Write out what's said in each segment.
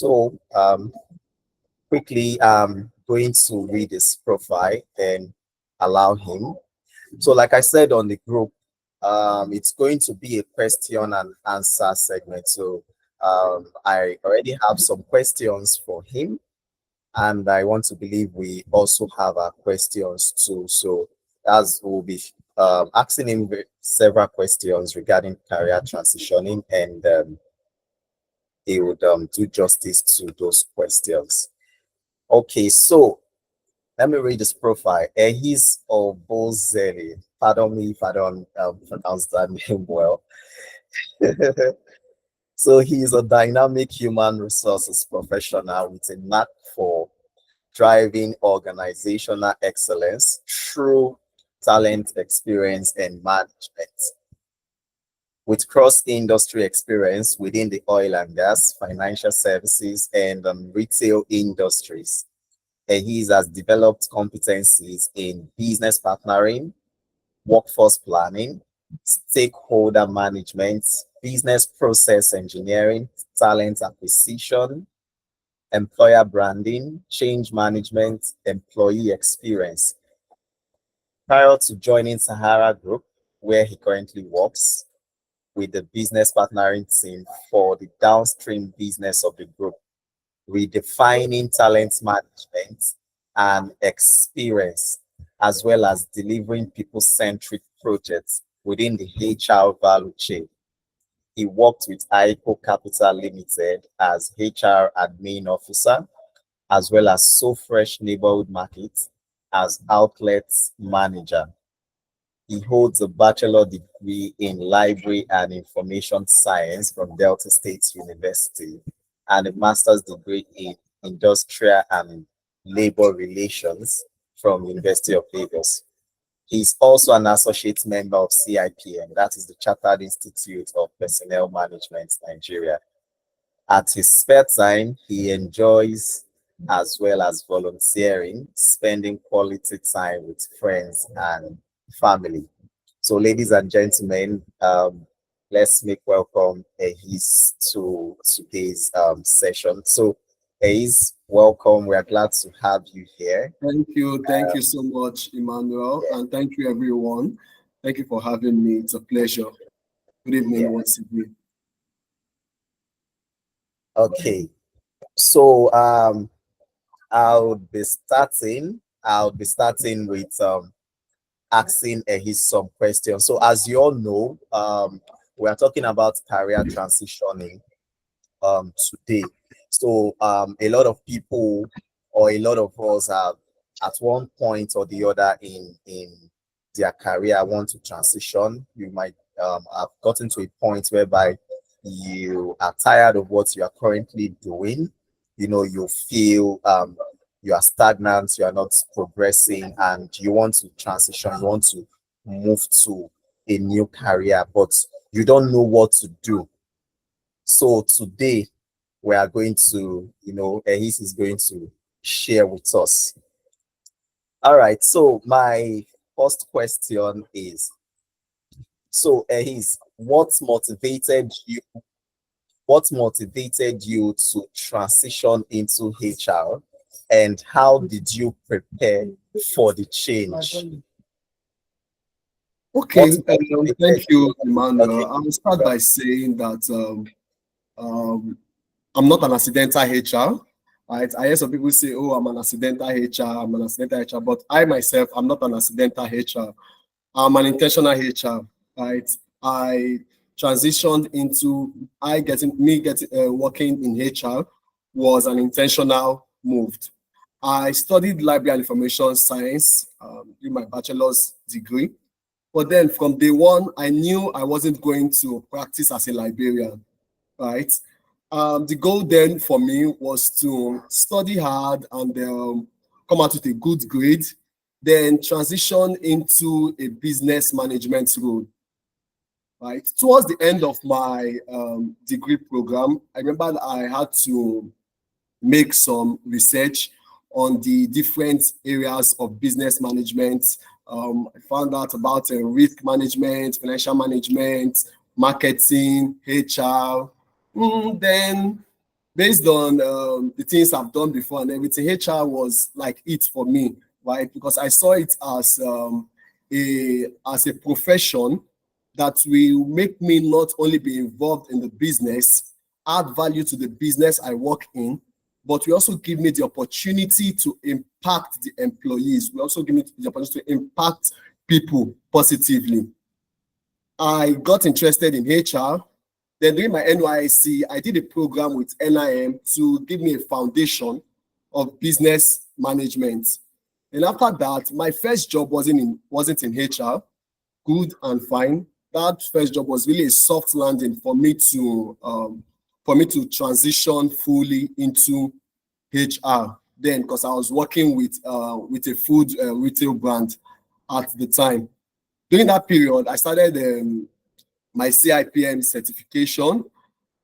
So, quickly, going to read his profile and allow him. So, like I said on the group, it's going to be a question and answer segment. So, I already have some questions for him, and I want to believe we also have our questions too. So, as we'll be asking him several questions regarding career transitioning, and he would do justice to those questions. Okay, so let me read his profile. He's Obozeli. Pardon me if I don't pronounce that name well. So he's a dynamic human resources professional with a knack for driving organizational excellence through talent, experience, and management. With cross-industry experience within the oil and gas, financial services, and retail industries. He has developed competencies in business partnering, workforce planning, stakeholder management, business process engineering, talent acquisition, employer branding, change management, employee experience. Prior to joining Sahara Group, where he currently works with the business partnering team for the downstream business of the group, redefining talent management and experience, as well as delivering people-centric projects within the HR value chain. He worked with ICO Capital Limited as HR admin officer, as well as So Fresh Neighborhood Market as outlets manager. He holds a bachelor degree in library and information science from Delta State University and a master's degree in industrial and labor relations from University of Lagos. He's also an associate member of CIPM, that is the Chartered Institute of Personnel Management, Nigeria. At his spare time, he enjoys, as well as volunteering, spending quality time with friends and family. So, ladies and gentlemen, let's make welcome Ehis to today's session. So, Ehis, welcome. We are glad to have you here. Thank you so much, Emmanuel, and thank you, everyone. Thank you for having me. It's a pleasure. Good evening once again. Okay, so I'll be starting with asking his some questions. So as you all know, we are talking about career transitioning today. So a lot of people or a lot of us have at one point or the other in their career want to transition. You might have gotten to a point whereby you are tired of what you are currently doing. You know, you feel you are stagnant, you are not progressing, and you want to transition, you want to move to a new career, but you don't know what to do. So today we are going to, Ehis is going to share with us. All right, so my first question is, so Ehis, what motivated you to transition into HR, and how did you prepare for the change? Okay, thank you, Emmanuel. I'll start by saying that I'm not an accidental HR. Right? I hear some people say, "Oh, I'm an accidental HR. I'm an accidental HR," but I myself, I'm not an accidental HR. I'm an intentional HR. Right? I transitioned into working in HR was an intentional move. I studied library and information science in my bachelor's degree. But then from day one, I knew I wasn't going to practice as a librarian, right? The goal then for me was to study hard and come out with a good grade, then transition into a business management role, right? Towards the end of my degree program, I remember I had to make some research on the different areas of business management. I found out about risk management, financial management, marketing, HR. Then based on the things I've done before and everything, HR was like it for me, right? Because I saw it as a profession that will make me not only be involved in the business, add value to the business I work in, but we also give me the opportunity to impact the employees. We also give me the opportunity to impact people positively. I got interested in HR. Then during my NYSC, I did a program with NIM to give me a foundation of business management. And after that, my first job wasn't in HR, good and fine. That first job was really a soft landing for me to transition fully into HR. Then, because I was working with a food retail brand at the time. During that period, I started my CIPM certification.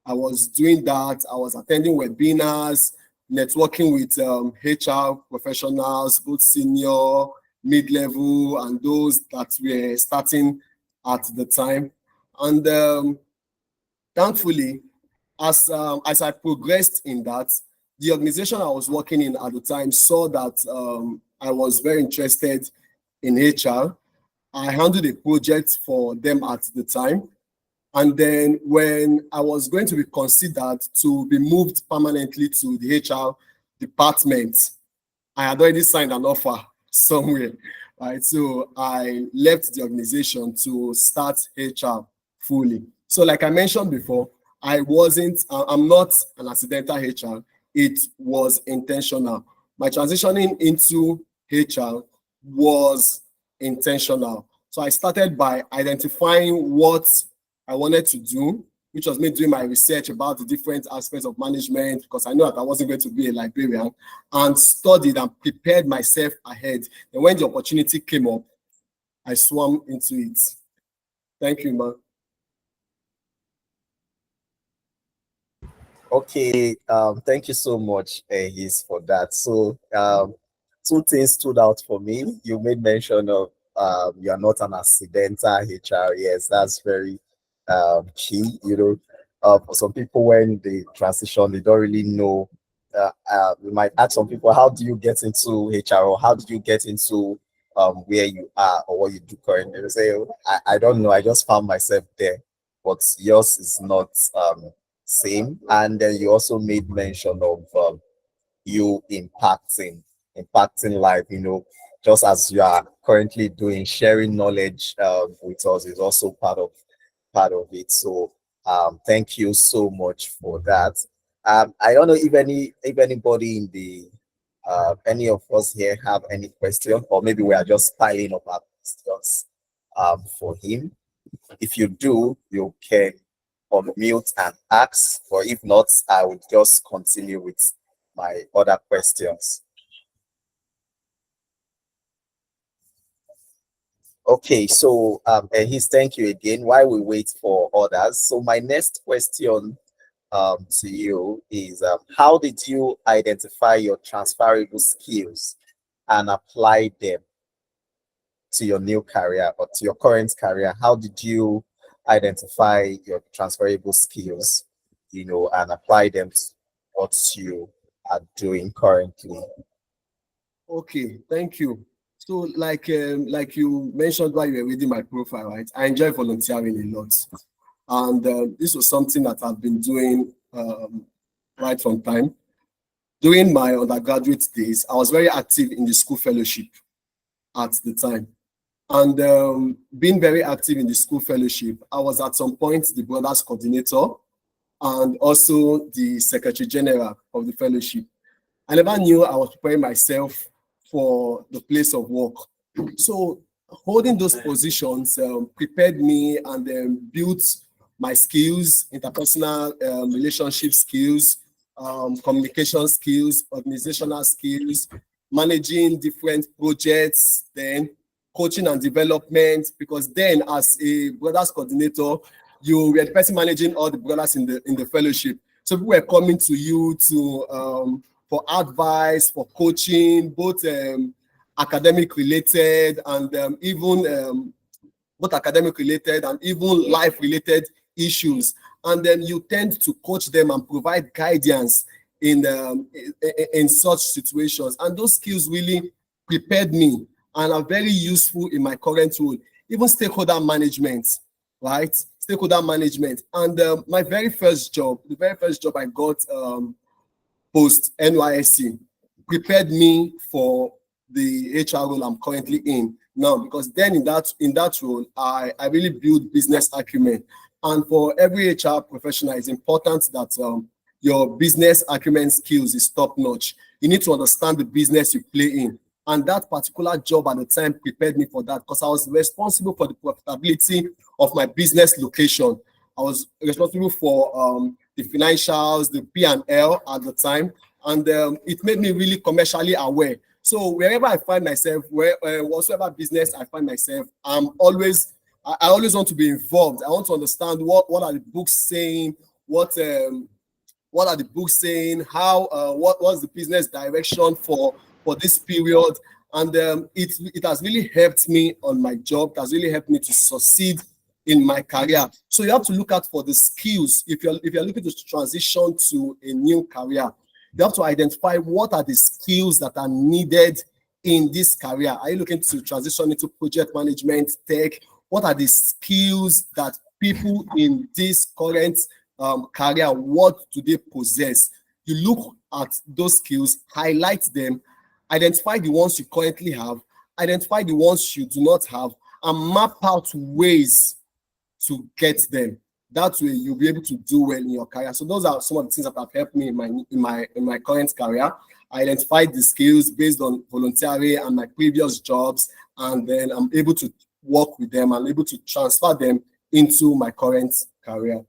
I was doing that. I was attending webinars, networking with HR professionals, both senior, mid-level, and those that were starting at the time. And thankfully, as I progressed in that, the organization I was working in at the time saw that I was very interested in HR. I handled a project for them at the time. And then when I was going to be considered to be moved permanently to the HR department, I had already signed an offer somewhere, right? So I left the organization to start HR fully. So like I mentioned before, I'm not an accidental HR. It was intentional. My transitioning into HR was intentional. So I started by identifying what I wanted to do, which was me doing my research about the different aspects of management, because I know that I wasn't going to be a librarian, and studied and prepared myself ahead. And when the opportunity came up, I swam into it. Thank you, man. Okay, thank you so much, His, for that. So, two things stood out for me. You made mention of you are not an accidental HR. Yes, that's very key. For some people, when they transition, they don't really know. We might ask some people, how do you get into HR, or how did you get into where you are or what you do currently? They say, "Oh, I don't know. I just found myself there." But yours is not same. And then you also made mention of you impacting life, just as you are currently doing. Sharing knowledge with us is also part of it. So thank you so much for that. I don't know if anybody in the any of us here have any question, or maybe we are just piling up our questions for him. If you do, you can unmute and ask, or if not, I would just continue with my other questions. Okay, so thank you again. While we wait for others, so my next question to you is, how did you identify your transferable skills and apply them to your new career or to your current career? How did you identify your transferable skills, and apply them to what you are doing currently? Okay, thank you. So like you mentioned while you were reading my profile, right? I enjoy volunteering a lot. And this was something that I've been doing right from time. During my undergraduate days, I was very active in the school fellowship at the time. And being very active in the school fellowship, I was at some point the brothers coordinator and also the secretary general of the fellowship. I never knew I was preparing myself for the place of work. So holding those positions prepared me and built my skills, interpersonal relationship skills, communication skills, organizational skills, managing different projects, then coaching and development, because then as a brothers coordinator, you were the person managing all the brothers in the fellowship. So people were coming to you to for advice, for coaching, both academic related and even both academic related and even life related issues. and then you tend to coach them and provide guidance in such situations. And those skills really prepared me and are very useful in my current role. Even stakeholder management, right? Stakeholder management. And my very first job, the very first job I got post NYSC, prepared me for the HR role I'm currently in now, because then in that role, I really build business acumen. And for every HR professional, it's important that your business acumen skills is top notch. You need to understand the business you play in. And that particular job at the time prepared me for that, because I was responsible for the profitability of my business location. I was responsible for the financials, the P&L at the time, and it made me really commercially aware. So wherever I find myself, whatsoever business I find myself, I always want to be involved. I want to understand what are the books saying, what are the books saying, how what's the business direction for this period. And it has really helped me on my job. It has really helped me to succeed in my career. So you have to look out for the skills. If you're looking to transition to a new career, you have to identify what are the skills that are needed in this career. Are you looking to transition into project management, tech? What are the skills that people in this current career, what do they possess? You look at those skills, highlight them, identify the ones you currently have, identify the ones you do not have, and map out ways to get them. That way you'll be able to do well in your career. So those are some of the things that have helped me in my current career. I identified the skills based on voluntary and my previous jobs, and then I'm able to work with them. I'm able to transfer them into my current career.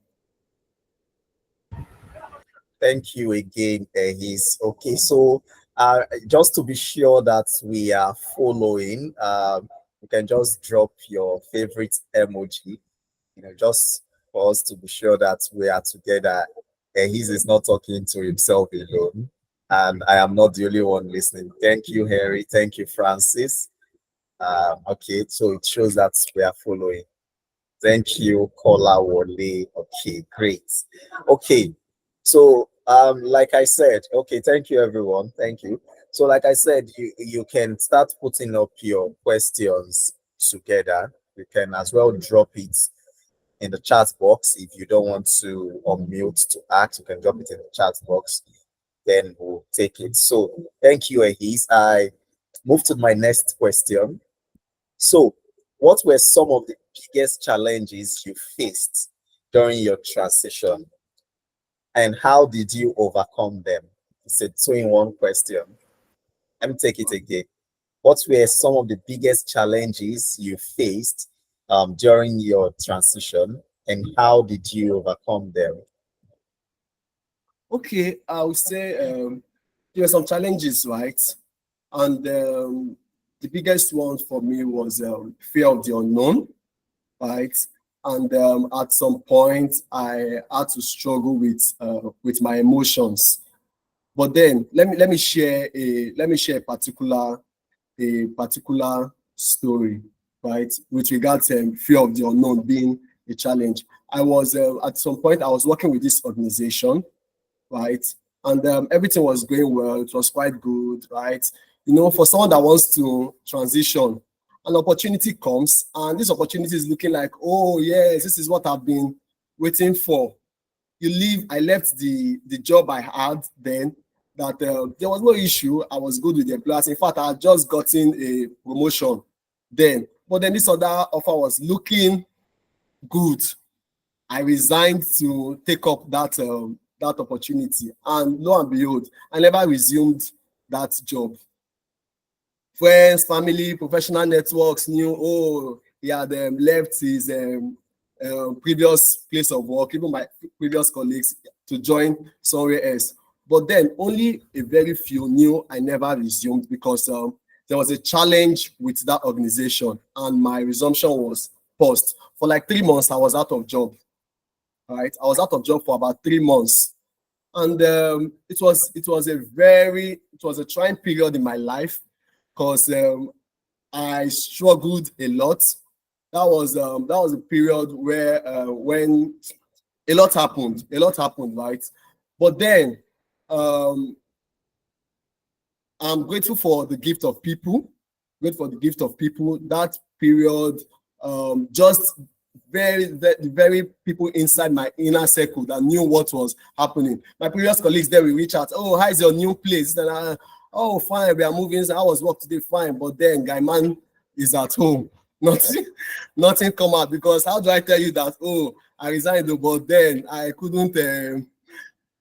Thank you again, Ehis. Okay, so just to be sure that we are following, you can just drop your favorite emoji, just for us to be sure that we are together. Ehis is not talking to himself alone, and I am not the only one listening. Thank you, Harry. Thank you, Francis. Okay, so it shows that we are following. Thank you, Kola Wole. Okay, great. Okay, so like I said, okay, thank you everyone. Thank you. So like I said, you can start putting up your questions together. You can as well drop it in the chat box. If you don't want to unmute to ask, you can drop it in the chat box. Then we'll take it. So thank you, Ehis. I move to my next question. So what were some of the biggest challenges you faced during your transition, and how did you overcome them? It's a two-in-one question. Let me take it again. What were some of the biggest challenges you faced during your transition, and how did you overcome them? Okay, I would say there were some challenges, right? And the biggest one for me was fear of the unknown, right? And at some point, I had to struggle with my emotions. But then let me share a particular story, right? With regards to fear of the unknown being a challenge. I was at some point I was working with this organization, right? And everything was going well. It was quite good, right? For someone that wants to transition, an opportunity comes, and this opportunity is looking like, oh yes, this is what I've been waiting for. I left the job I had then, that there was no issue. I was good with the employers. In fact, I had just gotten a promotion then. But then this other offer was looking good. I resigned to take up that opportunity, and lo and behold, I never resumed that job. Friends, family, professional networks knew, oh, he had left his previous place of work, even my previous colleagues, to join somewhere else. But then only a very few knew I never resumed, because there was a challenge with that organization, and my resumption was paused. For like 3 months, I was out of job. Right, I was out of job for about 3 months, and it was a trying period in my life, because I struggled a lot. That was a period where when a lot happened. A lot happened, right? But then I'm grateful for the gift of people. Grateful for the gift of people. That period, just very people inside my inner circle that knew what was happening. My previous colleagues there will reach out. Oh, how is your new place? And oh, fine, we are moving. So I was work today, fine. But then guy man is at home. Nothing come out, because how do I tell you that? Oh, I resigned, but then I couldn't.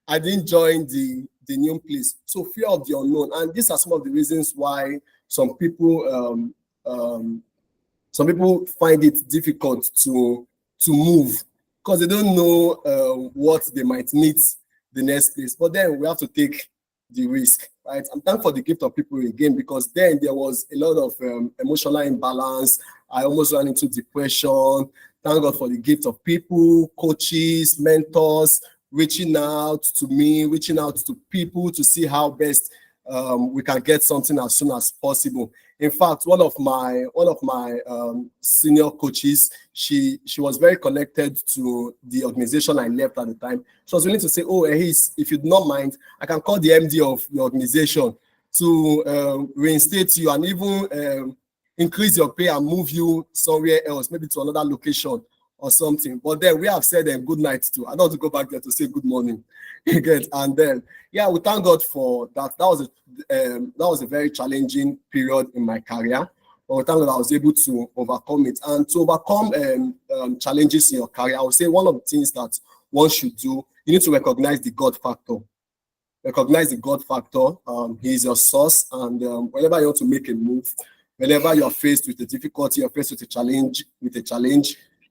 I didn't join the new place. So fear of the unknown, and these are some of the reasons why some people find it difficult to move, because they don't know what they might meet the next place. But then we have to take the risk, right? I'm thankful for the gift of people again, because then there was a lot of emotional imbalance. I almost ran into depression. Thank God for the gift of people, coaches, mentors, reaching out to me, reaching out to people to see how best we can get something as soon as possible. In fact, one of my senior coaches, she was very connected to the organization I left at the time. She was willing to say, "Oh, Ehis, if you do not mind, I can call the MD of your organization to reinstate you and even increase your pay and move you somewhere else, maybe to another location or something." But then we have said good night too. I don't want to go back there to say good morning. And then, yeah, we thank God for that. That was a very challenging period in my career. But we thank God I was able to overcome it. And to overcome challenges in your career, I would say one of the things that one should do, you need to recognize the God factor. Recognize the God factor. He is your source. And whenever you want to make a move, whenever you're faced with a difficulty, you're faced with a challenge,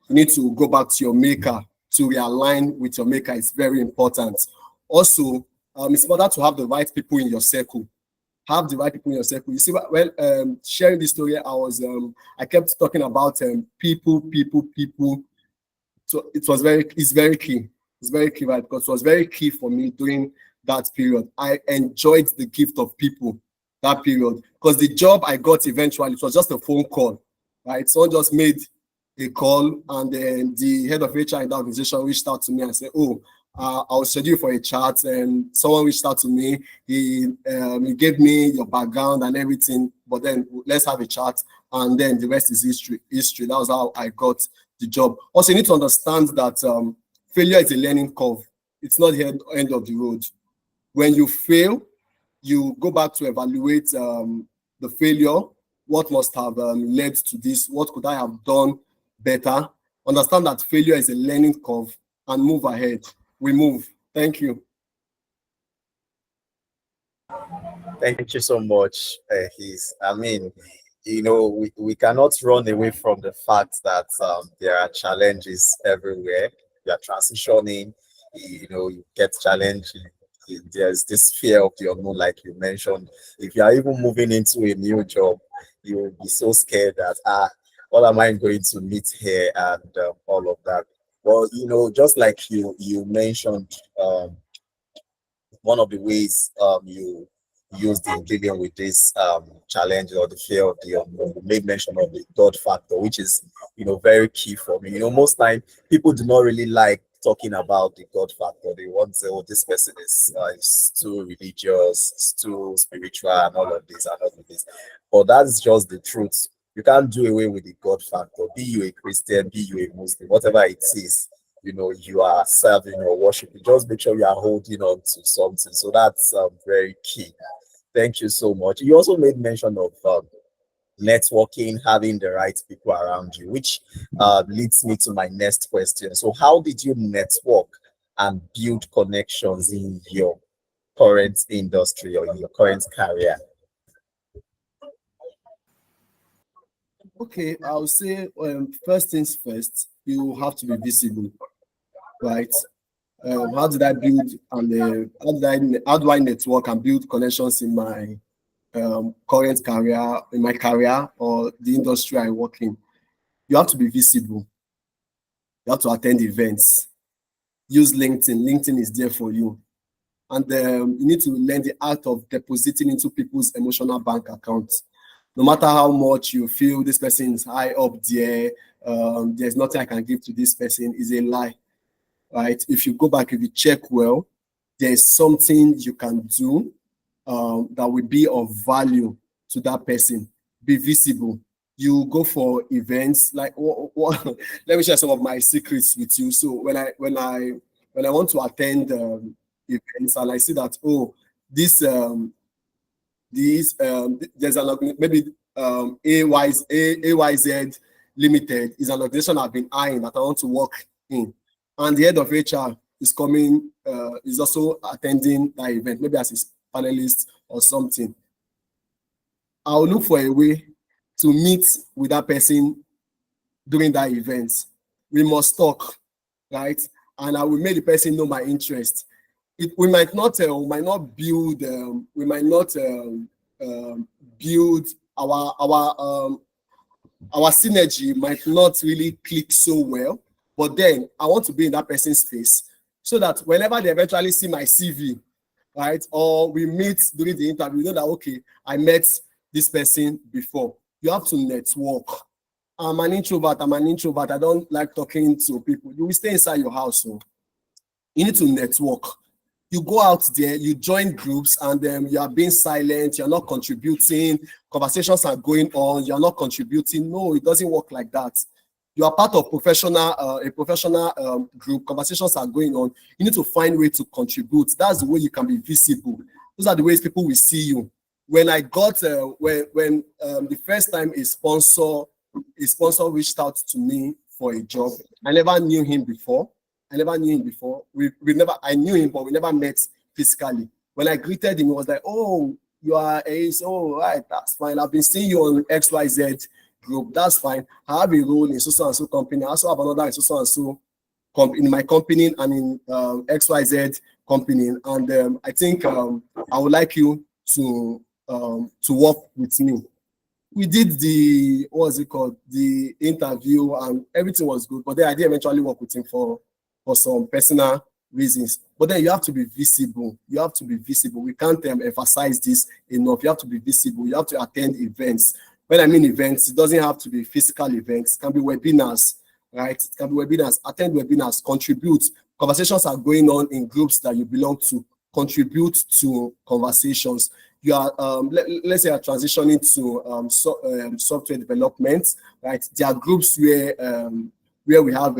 you need to go back to your maker, to realign with your maker. It's very important. Also, it's important to have the right people in your circle. Have the right people in your circle. You see, well, sharing this story, I kept talking about people. So it's very key. It's very key, right? Because it was very key for me during that period. I enjoyed the gift of people that period, because the job I got eventually, it was just a phone call, right? Someone just made a call, and then the head of HR in the organization reached out to me and said, "Oh, I'll schedule for a chat." And someone reached out to me. He gave me your background and everything, but then let's have a chat, and then the rest is history. That was how I got the job. Also, you need to understand that failure is a learning curve. It's not the end of the road. When you fail, you go back to evaluate the failure. What must have led to this? What could I have done better? Understand that failure is a learning curve and move ahead. We move. Thank you. Thank you so much. I mean, we cannot run away from the fact that there are challenges everywhere. You are transitioning, you get challenged. There's this fear of the unknown, like you mentioned. If you are even moving into a new job, you will be so scared that, what am I going to meet here, and all of that. Well, just like you mentioned, one of the ways you used in dealing with this challenge or the fear of the unknown, you made mention of the God factor, which is very key for me. Most time people do not really like talking about the God factor. They want to say, "Oh, this person is too religious, it's too spiritual, and all of this and all of this." But that's just the truth. You can't do away with the God factor. Be you a Christian, be you a Muslim, whatever it is, you are serving or worshiping. Just make sure you are holding on to something. So that's very key. Thank you so much. You also made mention of networking, having the right people around you, which leads me to my next question. So how did you network and build connections in your current industry or in your current career? Okay, I'll say first things first, you have to be visible, right? How did I build and how do I network and build connections in my current career, in my career or the industry I work in? You have to be visible. You have to attend events. Use LinkedIn. LinkedIn is there for you. And you need to learn the art of depositing into people's emotional bank accounts. No matter how much you feel this person is high up there, there's nothing I can give to this person, is a lie. right? If you go back, if you check well, there's something you can do that will be of value to that person. Be visible. You go for events like let me share some of my secrets with you. So when I want to attend events and I see that, oh, this there's maybe AYZ Limited is an organization I've been eyeing that I want to work in, and the head of HR is coming, is also attending that event, maybe as a panelist or something. I'll look for a way to meet with that person during that event. We must talk, right? And I will make the person know my interest. We might not build build our synergy might not really click so well, but then I want to be in that person's face so that whenever they eventually see my CV, right, or we meet during the interview, you know that, okay, I met this person before. You have to network. I'm an introvert. I don't like talking to people. You will stay inside your house. So you need to network. You go out there, you join groups, and you are being silent. You're not contributing. Conversations are going on. You're not contributing. No, it doesn't work like that. You are part of a professional group. Conversations are going on. You need to find a way to contribute. That's the way you can be visible. Those are the ways people will see you. When I got when the first time a sponsor reached out to me for a job, I never knew him before. I knew him, but we never met physically. When I greeted him, he was like, "Oh, you are Ace. Oh, right, that's fine. I've been seeing you on XYZ group. That's fine. I have a role in so and so company. I also have another in so and so in my company and in XYZ company. And I think I would like you to work with me." We did the interview, and everything was good. But then I did eventually work with him for some personal reasons. But then you have to be visible. We can't emphasize this enough. You have to be visible. You have to attend events. When I mean events, it doesn't have to be physical events. It can be webinars, right? It can be webinars. Attend webinars. Contribute. Conversations are going on in groups that you belong to. Contribute to conversations. You are let's say you're transitioning to software development, right? There are groups where we have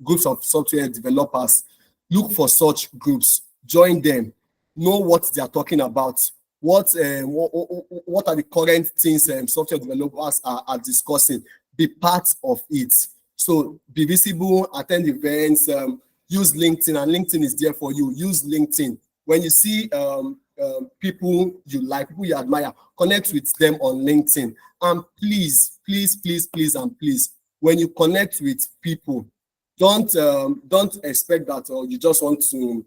groups of software developers. Look for such groups, join them, know what they are talking about, what are the current things software developers are discussing. Be part of it. So be visible, attend events, use LinkedIn, and LinkedIn is there for you. Use LinkedIn. When you see people you like, people you admire, connect with them on LinkedIn. And please, when you connect with people, don't expect that you just want to,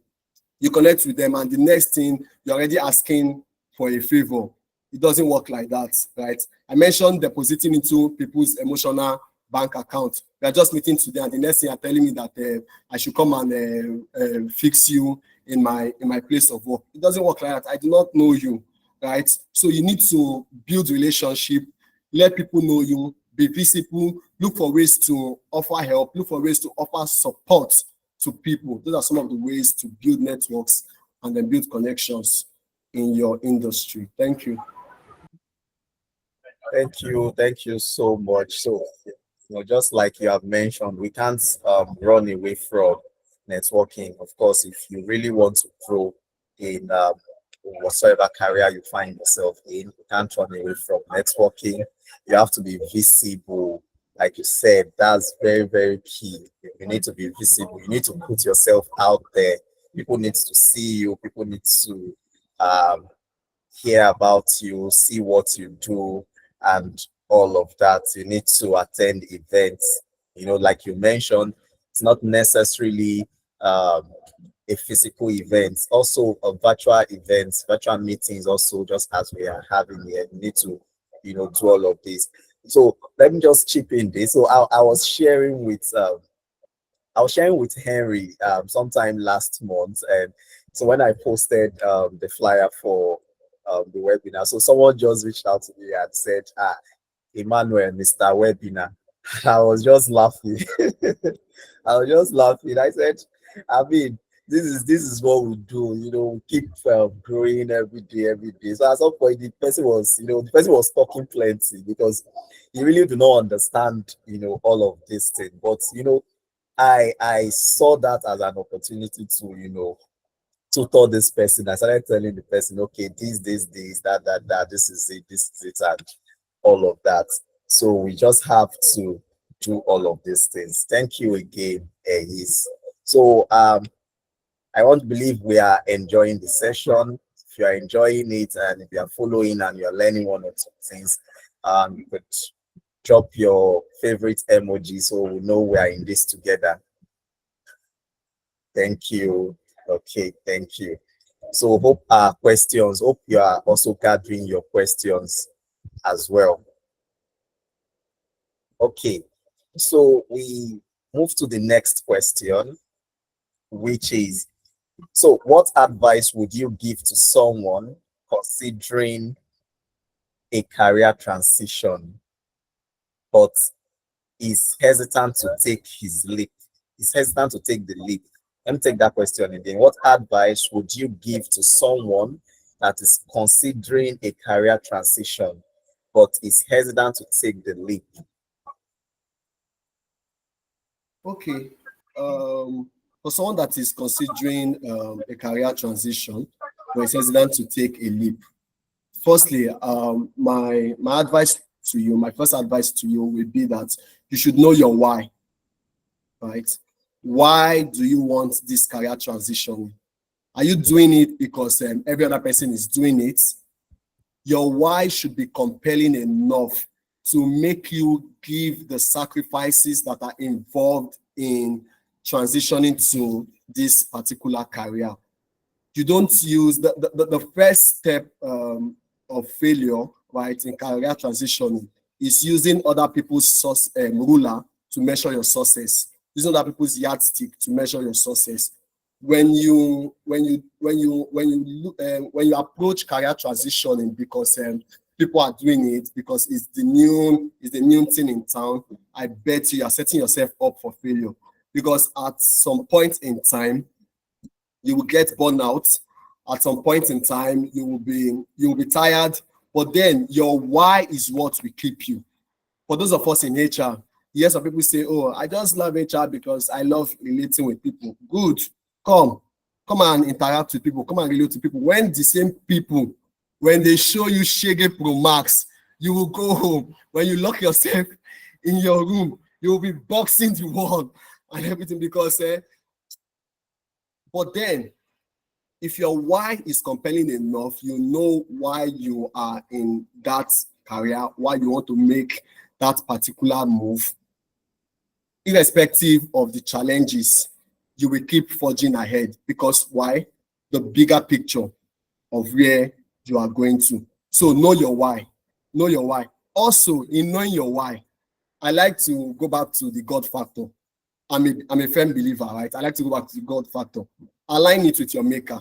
you connect with them and the next thing you're already asking for a favor. It doesn't work like that, right? I mentioned depositing into people's emotional bank account. We are just meeting today, and the next thing you're telling me that I should come and fix you in my place of work. It doesn't work like that. I do not know you, right? So you need to build relationship, let people know you, be visible, look for ways to offer help, look for ways to offer support to people. Those are some of the ways to build networks and then build connections in your industry. Thank you. Thank you so much. So, just like you have mentioned, we can't run away from networking. Of course, if you really want to grow in whatsoever career you find yourself in, you can't run away from networking. You have to be visible. Like you said, that's very, very key. You need to be visible. You need to put yourself out there. People need to see you. People need to hear about you, see what you do, and all of that. You need to attend events. Like you mentioned, it's not necessarily a physical event. Also, virtual events, virtual meetings. Also, just as we are having here, you need to, do all of this. So let me just chip in this. So I was sharing with Henry sometime last month, and so when I posted the flyer for the webinar, so someone just reached out to me and said, Emmanuel, Mr. Webinar. I was just laughing. I was just laughing. I said, I mean, this is what we do, we keep growing every day, every day. So at some point, the person was talking plenty because he really do not understand, all of this thing. But I saw that as an opportunity to, tutor this person. I started telling the person, okay, this, that, this is it, and all of that. So we just have to do all of these things. Thank you again, Ehis. So I want to believe we are enjoying the session. If you are enjoying it and if you are following and you're learning one or two things, you could drop your favorite emoji so we know we are in this together. Thank you. Okay, thank you. So hope you are also gathering your questions as well. Okay, so we move to the next question, which is, so what advice would you give to someone considering a career transition, but is hesitant to take his leap? Is hesitant to take the leap. Let me take that question again. What advice would you give to someone that is considering a career transition, but is hesitant to take the leap? Okay. For someone that is considering a career transition or is hesitant to take a leap, firstly, my advice to you, my first advice to you will be that you should know your why, right? Why do you want this career transition? Are you doing it because every other person is doing it? Your why should be compelling enough to make you give the sacrifices that are involved in transitioning to this particular career. You don't use the first step of failure, right, in career transitioning is using other people's ruler to measure your success, using other people's yardstick to measure your success. When you approach career transitioning because people are doing it because it's the new thing in town, I bet you are setting yourself up for failure because at some point in time you will get burnout. At some point in time you will be tired, but then your why is what will keep you. For those of us in HR, yes, some people say, oh, I just love HR because I love relating with people. Good. Come and interact with people, come and relate to people. When the same people, when they show you Shege Pro Max, you will go home. When you lock yourself in your room, you will be boxing the wall and everything because but then if your why is compelling enough, you know why you are in that career, why you want to make that particular move, irrespective of the challenges, you will keep forging ahead because why? The bigger picture of where you are going to. So know your why. Know your why. Also, in knowing your why, I like to go back to the God factor. I'm a firm believer, right? I like to go back to the God factor. Align it with your maker,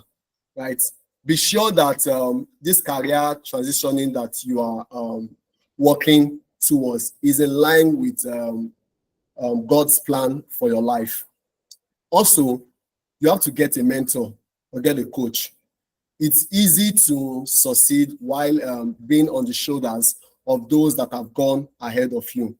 right? Be sure that this career transitioning that you are working towards is in line with God's plan for your life. Also, you have to get a mentor or get a coach. It's easy to succeed while being on the shoulders of those that have gone ahead of you.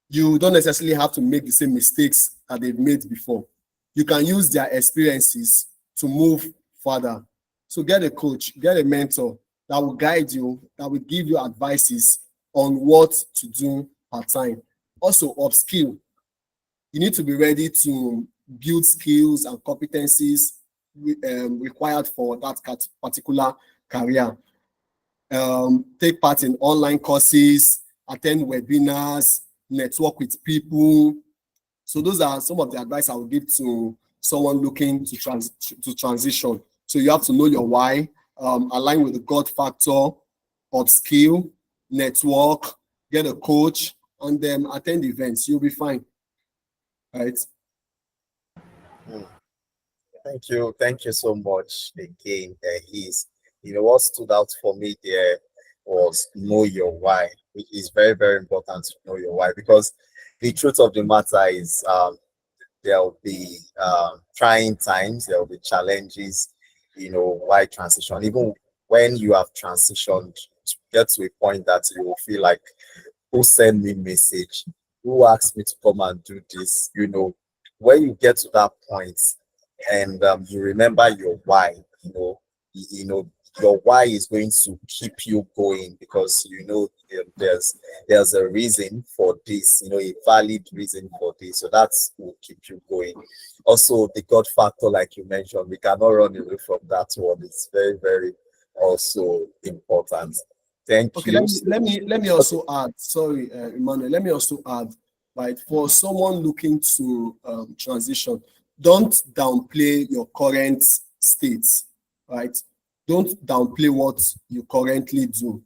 You don't necessarily have to make the same mistakes that they've made before. You can use their experiences to move further. So get a coach, get a mentor that will guide you, that will give you advices on what to do part time. Also, upskill. You need to be ready to build skills and competencies required for that particular career. Take part in online courses, attend webinars, network with people. So those are some of the advice I would give to someone looking to transition. So you have to know your why, align with the God factor, upskill, network, get a coach, and then attend events. You'll be fine. Right? Hmm. Thank you so much again. What stood out for me there was know your why, which is very, very important to know your why because the truth of the matter is, there will be trying times, there will be challenges, why transition. Even when you have transitioned, to get to a point that you will feel like, who sent me message? Who asked me to come and do this? When you get to that point and you remember your why, your why is going to keep you going because there's a reason for this, a valid reason for this. So that's will keep you going. Also, the God factor, like you mentioned, we cannot run away from that one. It's very, very also important. Thank Okay, you. let me also add. Sorry, Emmanuel. Let me also add. Right, for someone looking to transition, don't downplay your current state. Right, don't downplay what you currently do.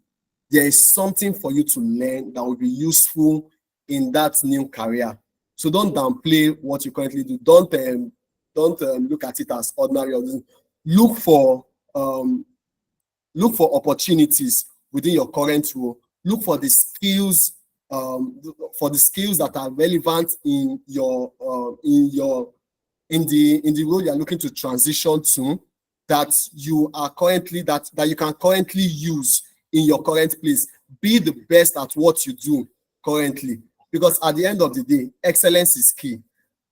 There is something for you to learn that will be useful in that new career. So don't downplay what you currently do. Don't look at it as ordinary. Look for look for opportunities within your current role. Look for the skills that are relevant in the role you are looking to transition to, that you can currently use in your current place. Be the best at what you do currently, because at the end of the day, excellence is key.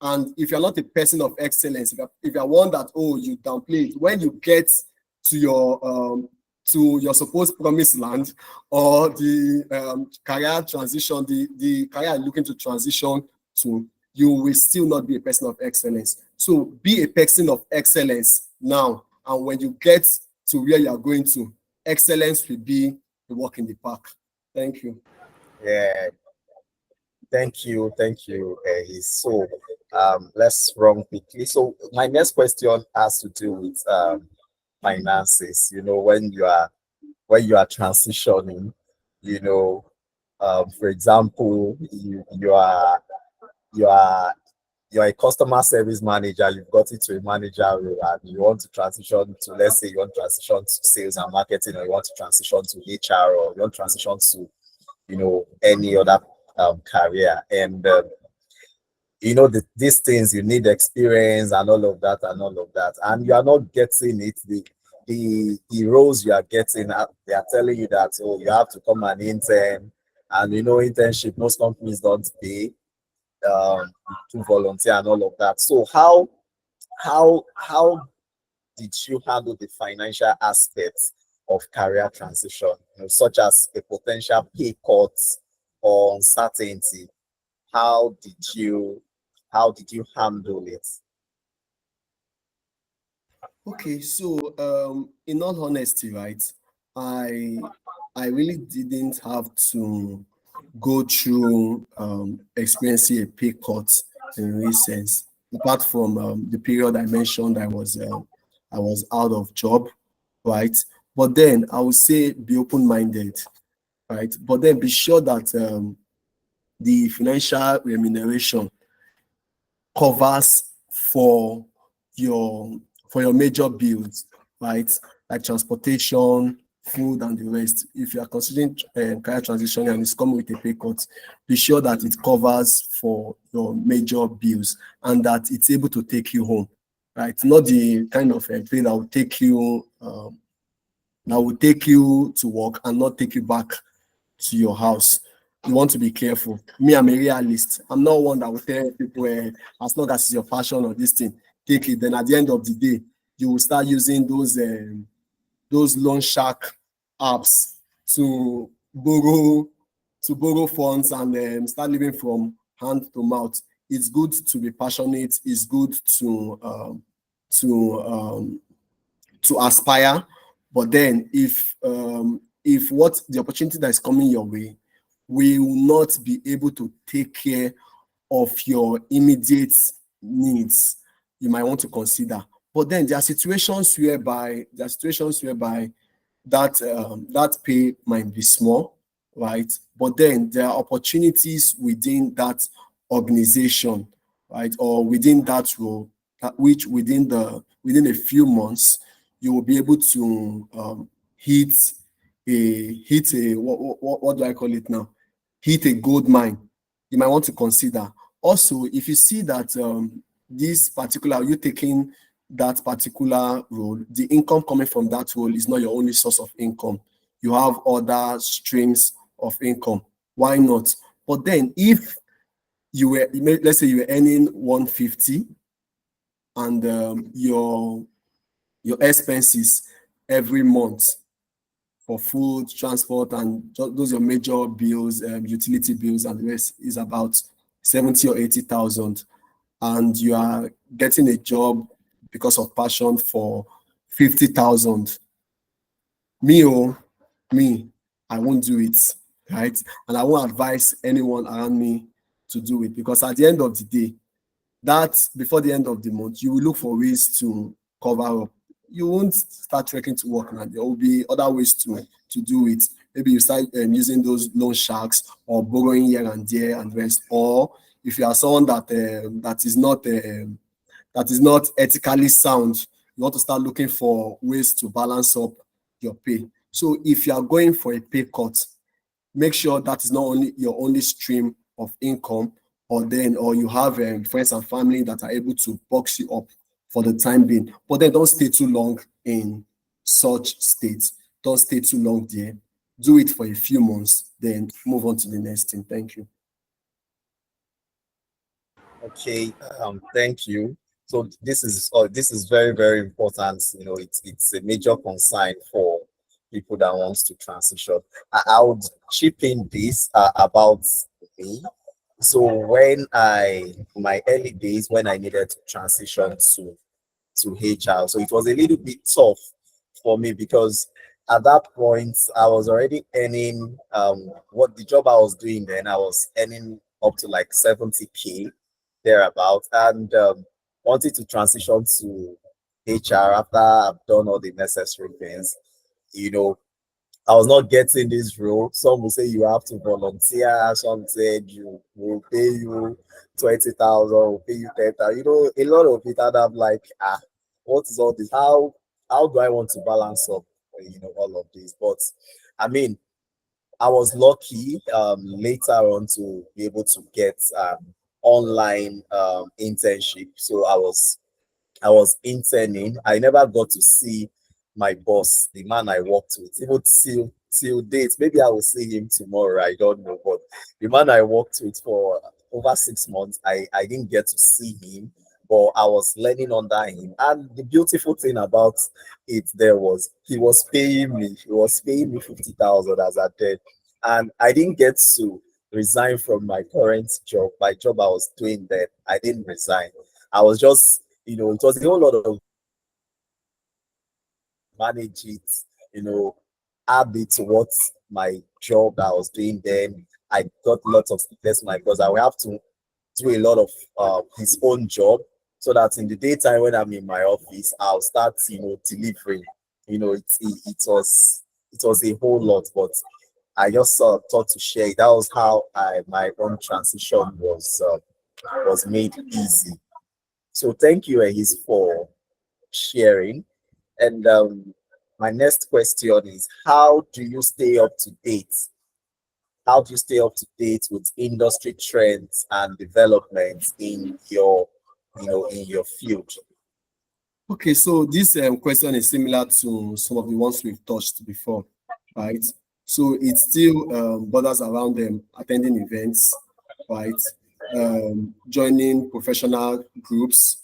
And if you're not a person of excellence, if you're one that you downplay it, when you get to your supposed promised land, or the career transition, the career you're looking to transition to, you will still not be a person of excellence. So be a person of excellence now, and when you get to where you are going to, excellence will be the walk in the park. Thank you. Yeah, thank you, so let's run quickly. So my next question has to do with finances. When you are transitioning, you know, for example, you are you're a customer service manager, you've got into a manager role and you want to transition to, let's say you want to transition to sales and marketing, or you want to transition to HR, or you want to transition to, any other career. And these things, you need experience and all of that and all of that, and you are not getting it. The roles you are getting, they are telling you that, you have to come and intern, and internship, most companies don't pay to volunteer and all of that. So how did you handle the financial aspects of career transition, such as a potential pay cut or uncertainty? How did you handle it? Okay, so in all honesty, right, I really didn't have to go through experiencing a pay cut in real sense, apart from the period I mentioned. I was out of job, right? But then I would say be open-minded, right? But then be sure that the financial remuneration covers for your major bills, right? Like transportation, food, and the rest. If you are considering career transition and it's coming with a pay cut, be sure that it covers for your major bills and that it's able to take you home, right? Not the kind of pay that will take you to work and not take you back to your house. You want to be careful. Me, I'm a realist. I'm not one that will tell people, as long as it's your passion or this thing, take it. Then at the end of the day, you will start using those loan shark apps to borrow funds and start living from hand to mouth. It's good to be passionate. It's good to aspire. But then if what the opportunity that is coming your way will not be able to take care of your immediate needs, you might want to consider. But then there are situations whereby that pay might be small, right? But then there are opportunities within that organization, right, or within that role, which within a few months you will be able to hit a what do I call it now? Hit a gold mine, you might want to consider. Also, if you see that this particular, you taking that particular role, the income coming from that role is not your only source of income. You have other streams of income. Why not? But then if you were, let's say you were earning 150 and your expenses every month for food, transport, and those are your major bills, utility bills, and the rest is about 70 or 80,000, and you are getting a job because of passion for 50,000. Me, I won't do it, right? And I won't advise anyone around me to do it, because at the end of the day, that before the end of the month, you will look for ways to cover up. You won't start trekking to work now. There will be other ways to do it. Maybe you start using those loan sharks or borrowing here and there and rest. Or if you are someone that is not ethically sound, you want to start looking for ways to balance up your pay. So if you are going for a pay cut, make sure that is not only your only stream of income, or you have friends and family that are able to box you up for the time being. But then don't stay too long in such states. Don't stay too long there. Do it for a few months, then move on to the next thing. Thank you. Okay, thank you. So this is very, very important. You know, it's a major concern for people that wants to transition. I would chip in this about me. So when my early days when I needed to transition to HR, so it was a little bit tough for me because at that point I was already earning what the job I was doing then I was earning up to like 70K thereabout, and wanted to transition to HR after I've done all the necessary things. You know, I was not getting this role. Some will say you have to volunteer. Some said you will pay you 20,000, will pay you 10,000. You know, a lot of it. And I'm like, what is all this? How do I want to balance up? You know, all of this. But I mean, I was lucky later on to be able to get online internship. So I was interning. I never got to see my boss, the man I worked with, even till date. Maybe I will see him tomorrow. I don't know. But the man I worked with for over 6 months, I didn't get to see him, but I was learning under him. And the beautiful thing about it there was he was paying me. He was paying me 50,000 as I did. And I didn't get to resign from my current job. My job I was doing then, I didn't resign. I was just, you know, it was a whole lot of manage it, you know, add it to what my job that I was doing then. I got lots of sleepless nights because I will have to do a lot of his own job so that in the daytime when I'm in my office, I'll start, you know, delivering. You know, it was a whole lot, but I just thought to share it. That was how my own transition was made easy. So thank you, Ehis, for sharing. And my next question is, how do you stay up to date? How do you stay up to date with industry trends and developments in your field? Okay, so this question is similar to some of the ones we've touched before, right? So it still borders around them attending events, right? Joining professional groups,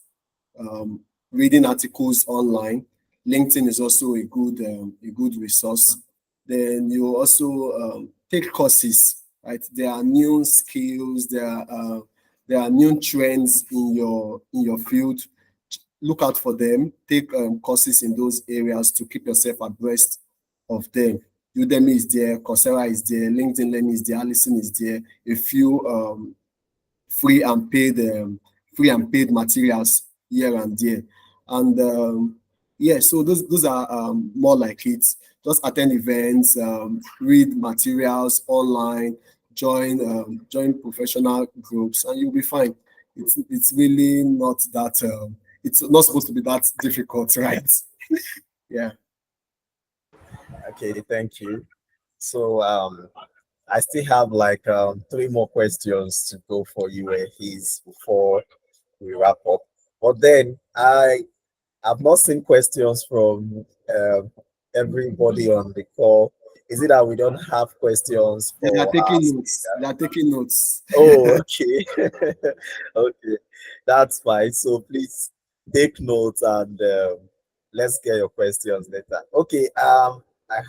reading articles online. LinkedIn is also a good resource. Then you also take courses, right? There are new skills, there are new trends in your field. Look out for them. Take courses in those areas to keep yourself abreast of them. Udemy is there, Coursera is there, LinkedIn Learning is there, Allison is there. A few free and paid materials here and there. And yeah, so those are more like it. Just attend events, read materials online, join professional groups, and you'll be fine. It's really not that it's not supposed to be that difficult, right? Yeah. Okay, thank you. So I still have like three more questions to go for you, his before we wrap up. But then I've not seen questions from everybody on the call. Is it that we don't have questions They are for our taking notes. speaker? They are taking notes. Oh, okay. Okay, that's fine. So please take notes and let's get your questions later. Okay, I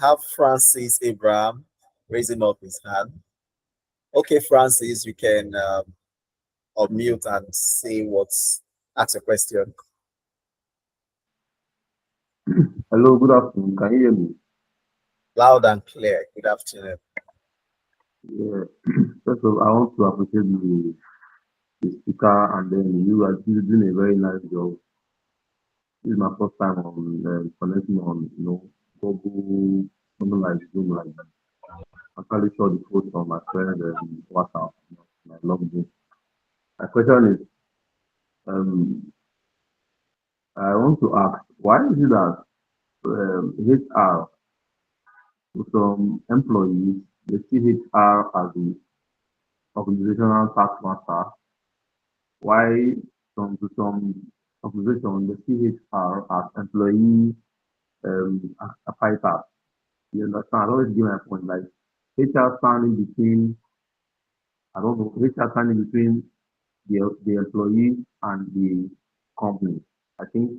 have Francis Abraham raising up his hand. Okay, Francis, you can unmute and say what's ask a question. Hello, good afternoon. Can you hear me? Loud and clear. Good afternoon. Yeah. First of all, I want to appreciate the speaker and then you are doing a very nice job. This is my first time on connecting on, Google, something like Zoom like that. I actually saw the post on my friend WhatsApp. I love it. My question is, um, I want to ask, why is it that HR, some employees, they see HR as the organizational taskmaster, why some organization the CHR as employee as a fighter. You understand? I always give my point. Like HR standing between I don't know, HR standing between the employee and the company. I think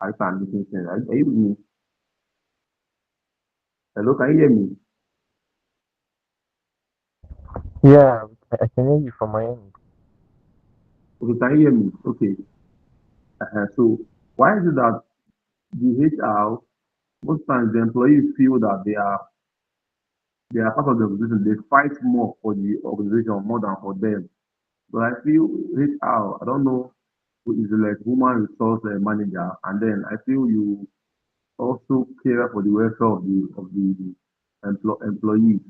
I can make sense. Are you with me? Hello, can you hear me? Yeah, I can hear you from my end. Okay, can you hear me? Okay. So why is it that the HR most times the employees feel that they are part of the organization. They fight more for the organization more than for them. But I feel HR, I don't know who is like human resource manager, and then I feel you also care for the welfare of the employees.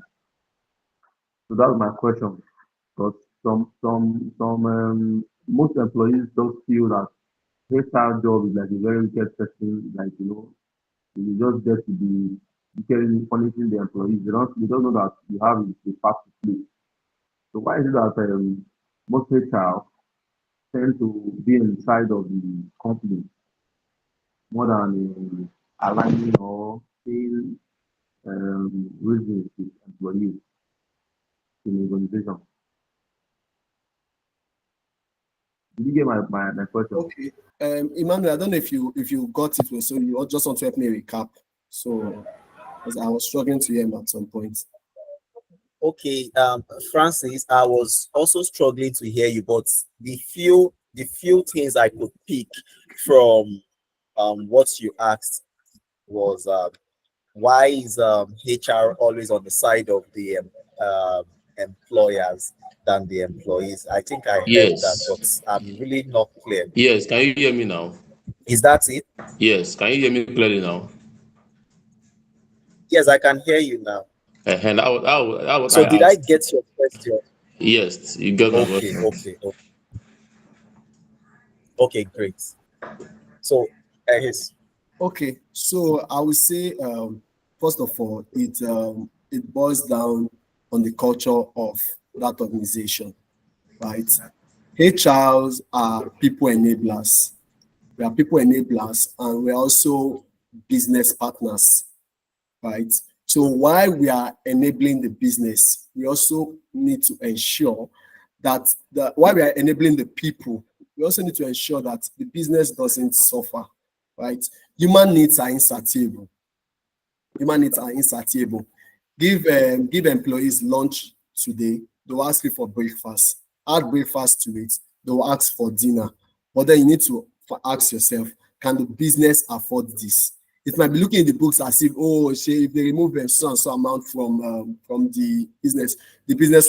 So that's my question. Because most employees don't feel that HR job is like a very wicked person, like you just get to be caring, punishing the employees. They don't know that you have a part to play. So why is it that most HR tend to be inside of the company more than aligning or being reasons with employees in the organization? Did you get my question? Okay. Emmanuel, I don't know if you got it, so you just want to help me recap. So, as I was struggling to hear him at some point. Okay, Francis, I was also struggling to hear you, but the few things I could pick from what you asked was why is HR always on the side of the employers than the employees? I think I heard that, Yes. but I'm really not clear. Yes. Can you hear me now? Is that it? Yes. Can you hear me clearly now? Yes, I can hear you now. And that what I So did I asked. get your question? Yes, you got my Okay, question. okay, okay, okay, great. So, yes. Okay, so I would say first of all, it boils down on the culture of that organization, right? HRs are people enablers. We are people enablers, and we're also business partners, right? So while we are enabling the business, we also need to ensure that while we are enabling the people, we also need to ensure that the business doesn't suffer, right? Human needs are insatiable. Human needs are insatiable. Give employees lunch today, they'll ask you for breakfast. Add breakfast to it, they'll ask for dinner. But then you need to ask yourself, can the business afford this? It might be looking in the books as if, oh, if they remove a so and so amount from the business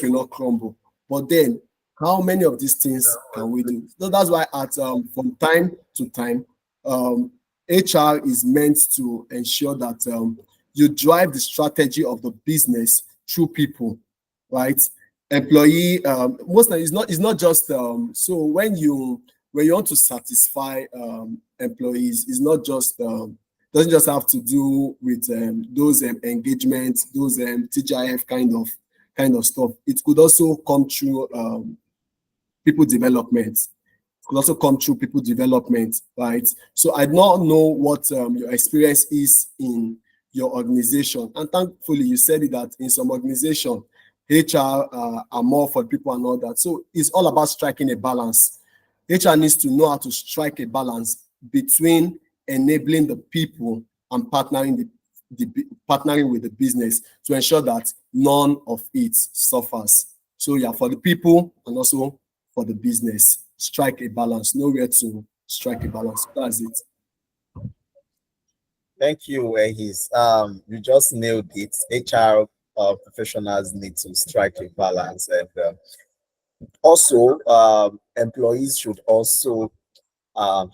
will not crumble. But then, how many of these things can we do? So that's why at from time to time, HR is meant to ensure that you drive the strategy of the business through people, right? Employee, most of it's not just so when you want to satisfy employees, it's not just doesn't just have to do with those engagements, those TGIF kind of stuff. It could also come through people development. It could also come through people development, right? So I don't know what your experience is in your organization, and thankfully you said it that in some organization, HR are more for people and all that. So it's all about striking a balance. HR needs to know how to strike a balance between enabling the people and partnering partnering with the business to ensure that none of it suffers. So yeah, for the people and also for the business, strike a balance. Nowhere to strike a balance. That's it. Thank you, Ehis. You just nailed it. HR professionals need to strike a balance, and also employees should also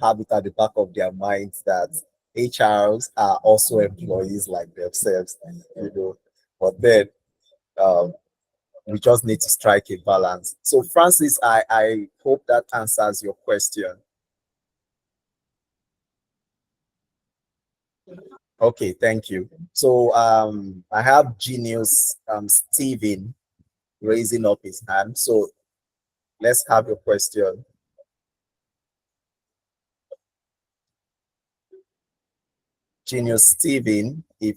have it at the back of their minds that HRs are also employees like themselves, you know. But then um, we just need to strike a balance. So, Francis, I hope that answers your question. Okay, thank you. So, I have Genius Steven raising up his hand. So, let's have your question. Genius Steven, if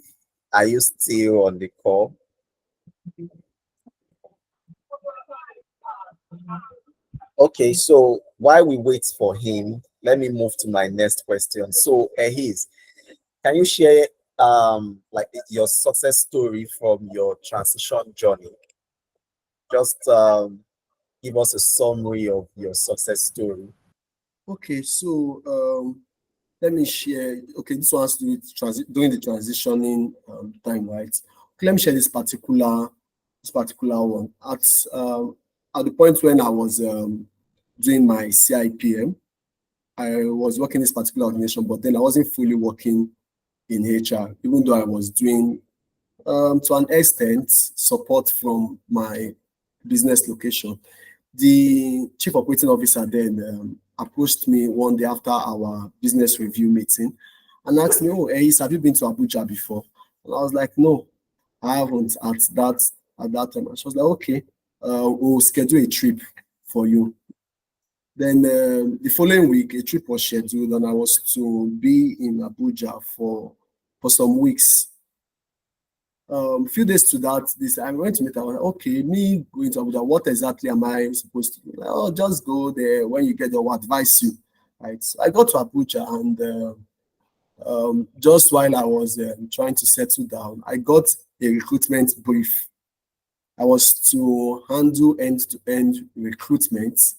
are you still on the call? Okay, so while we wait for him, let me move to my next question. So, Ehis, can you share like your success story from your transition journey? Just give us a summary of your success story. Okay, so let me share. Okay, this one has to do with during the transitioning time, right? Okay, let me share this particular one. At the point when I was doing my CIPM, I was working in this particular organization, but then I wasn't fully working in HR, even though I was doing to an extent support from my business location. The chief operating officer then approached me one day after our business review meeting and asked me, "Oh, Ace, have you been to Abuja before?" And I was like, "No, I haven't at that time." And she was like, "Okay, we'll schedule a trip for you." Then the following week, a trip was scheduled, and I was to be in Abuja for some weeks. A few days to that, this I'm going to meet. I was like, okay, me going to Abuja, what exactly am I supposed to do? Like, oh, just go there. When you get there, we'll advise you. Right. So I got to Abuja, and just while I was trying to settle down, I got a recruitment brief. I was to handle end-to-end recruitment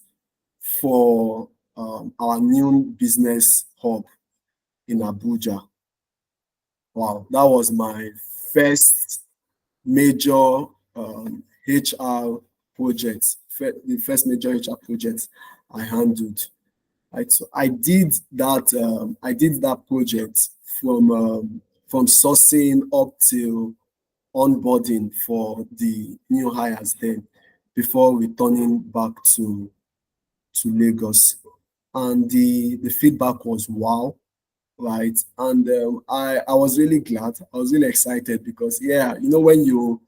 for our new business hub in Abuja. Wow, that was my first major HR project, the first major HR project I handled. Right, so I did that. I did that project from sourcing up till onboarding for the new hires then, before returning back to Lagos, and the feedback was wow, right? And I was really glad. I was really excited because yeah, when you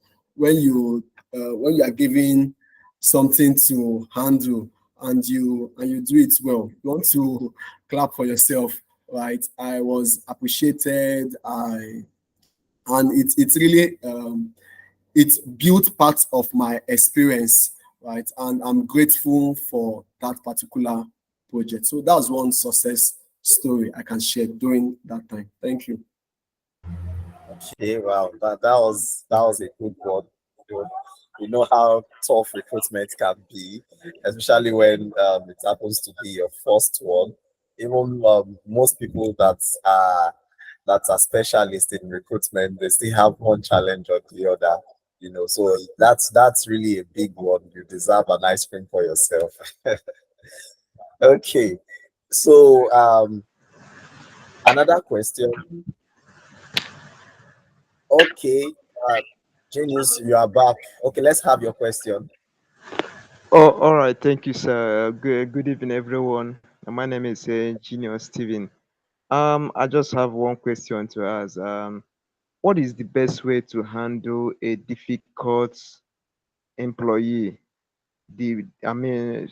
are given something to handle and you do it well, you want to clap for yourself, right? I was appreciated. It's really it built part of my experience, right? And I'm grateful for that particular project. So that was one success story I can share during that time. Thank you. Okay, wow, that was a good one. You know, you know how tough recruitment can be, especially when it happens to be your first one. Even most people that are specialists in recruitment, they still have one challenge or the other. You know, so that's really a big one. You deserve an ice cream for yourself. Okay, so another question. Okay, uh, Genius, you are back. Okay, let's have your question. Oh, all right. Thank you, sir. Good evening, everyone. My name is Genius Steven. I just have one question to ask. What is the best way to handle a difficult employee? I mean,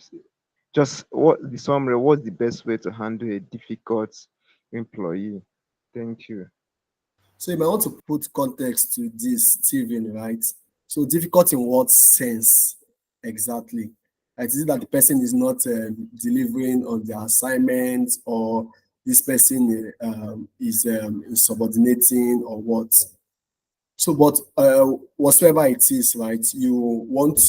just what the summary, what's the best way to handle a difficult employee? Thank you. So you might want to put context to this, Steven, right? So difficult in what sense exactly? Like, is it that the person is not delivering on their assignments, or this person is subordinating, or what? So, but whatsoever it is, right? You want